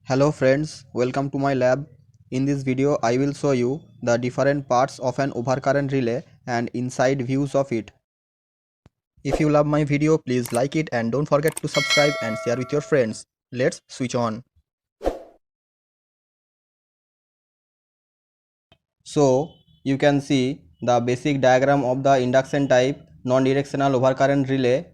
Hello friends, welcome to my lab. In this video I will show you the different parts of an overcurrent relay and inside views of it. If you love my video, please like it and don't forget to subscribe and share with your friends. Let's switch on. So you can see the basic diagram of the induction type non-directional overcurrent relay.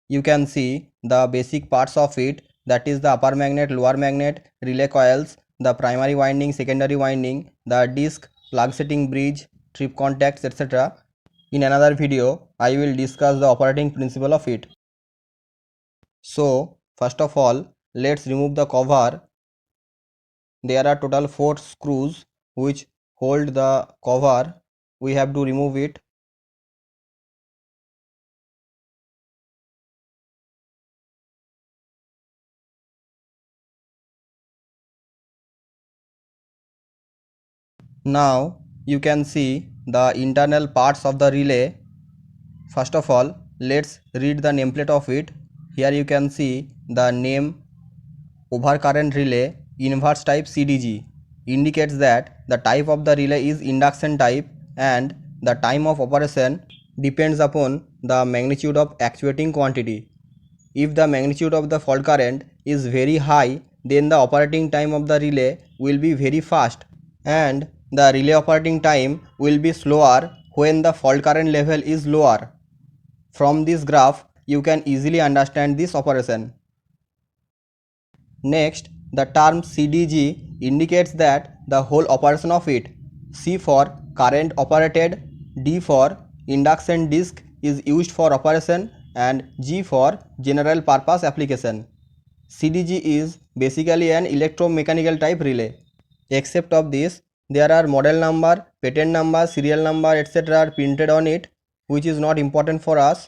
You can see the basic parts of it, that is the upper magnet, lower magnet, relay coils, the primary winding, secondary winding, the disc, plug setting bridge, trip contacts, etc. In another video, I will discuss the operating principle of it. So first of all, let's remove the cover. There are total 4 screws which hold the cover. We have to remove it. Now you can see the internal parts of the relay. First of all, let's read the nameplate of it. Here you can see the name overcurrent relay inverse type CDG indicates that the type of the relay is induction type and the time of operation depends upon the magnitude of actuating quantity. If the magnitude of the fault current is very high, then the operating time of the relay will be very fast and the relay operating time will be slower when the fault current level is lower. From this graph, you can easily understand this operation. Next, the term CDG indicates that the whole operation of it. C for current operated, D for induction disc is used for operation and G for general purpose application. CDG is basically an electromechanical type relay. Except of this, there are model number, patent number, serial number, etc. are printed on it, which is not important for us.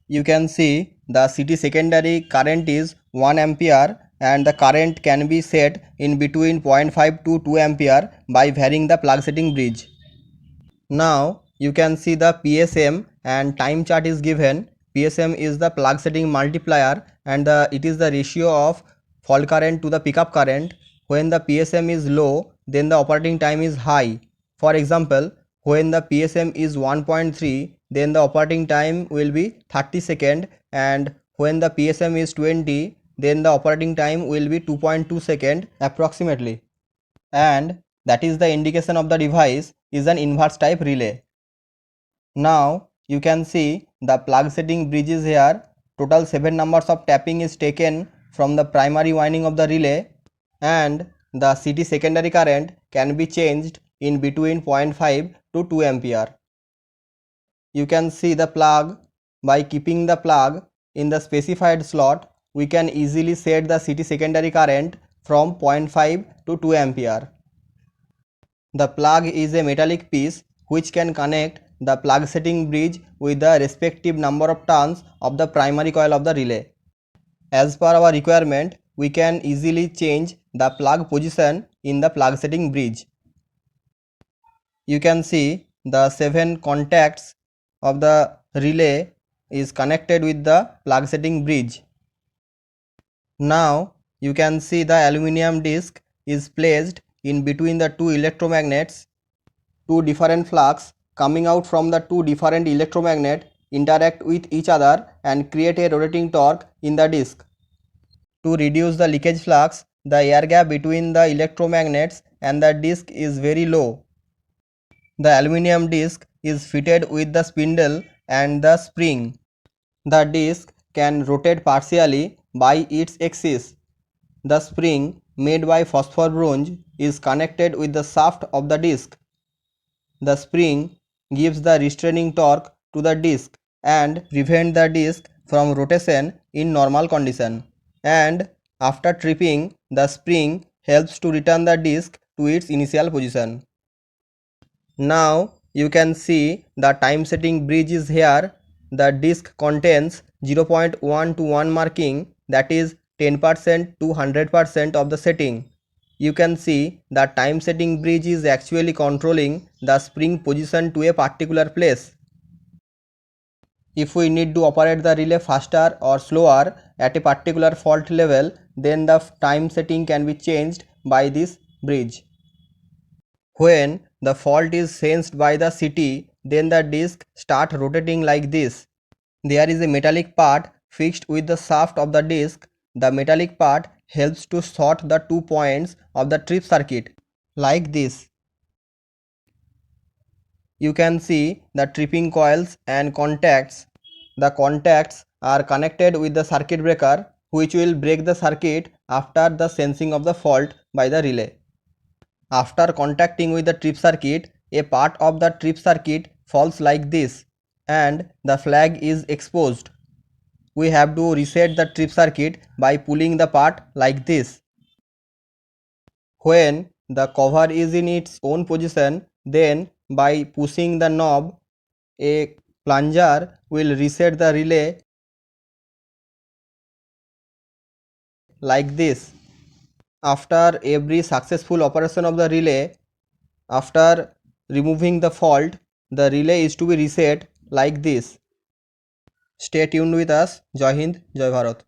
You can see the CT secondary current is 1 ampere and the current can be set in between 0.5 to 2 ampere by varying the plug setting bridge. Now you can see the PSM and time chart is given. PSM is the plug setting multiplier and it is the ratio of fault current to the pickup current. When the PSM is low, then the operating time is high. For example, when the PSM is 1.3, then the operating time will be 30 seconds, and when the PSM is 20, then the operating time will be 2.2 seconds approximately. And that is the indication of the device is an inverse type relay. Now you can see the plug setting bridge is here. Total 7 numbers of tapping is taken from the primary winding of the relay and the CT secondary current can be changed in between 0.5 to 2 ampere. You can see the plug. By keeping the plug in the specified slot, we can easily set the CT secondary current from 0.5 to 2 ampere. The plug is a metallic piece which can connect the plug setting bridge with the respective number of turns of the primary coil of the relay. As per our requirement, we can easily change the plug position in the plug setting bridge. You can see the 7 contacts of the relay is connected with the plug setting bridge. Now you can see the aluminum disc is placed in between the two electromagnets. Two different flux coming out from the two different electromagnets interact with each other and create a rotating torque in the disc. To reduce the leakage flux, the air gap between the electromagnets and the disc is very low. The aluminum disc is fitted with the spindle and the spring. The disc can rotate partially by its axis. The spring made by phosphor bronze is connected with the shaft of the disc. The spring gives the restraining torque to the disc and prevent the disc from rotation in normal condition. And after tripping, the spring helps to return the disc to its initial position. Now you can see the time setting bridge is here. The disc contains 0.1 to 1 marking, that is 10% to 100% of the setting. You can see the time setting bridge is actually controlling the spring position to a particular place. If we need to operate the relay faster or slower at a particular fault level, then the time setting can be changed by this bridge. When the fault is sensed by the CT, then the disc start rotating like this. There is a metallic part fixed with the shaft of the disc. The metallic part helps to short the 2 points of the trip circuit like this. You can see the tripping coils and contacts. The contacts are connected with the circuit breaker, which will break the circuit after the sensing of the fault by the relay. After contacting with the trip circuit, a part of the trip circuit falls like this and the flag is exposed. We have to reset the trip circuit by pulling the part like this. When the cover is in its own position, then by pushing the knob, a plunger will reset the relay like this. After every successful operation of the relay, after removing the fault, the relay is to be reset like this. Stay tuned with us. Jai Hind, Jai Bharat.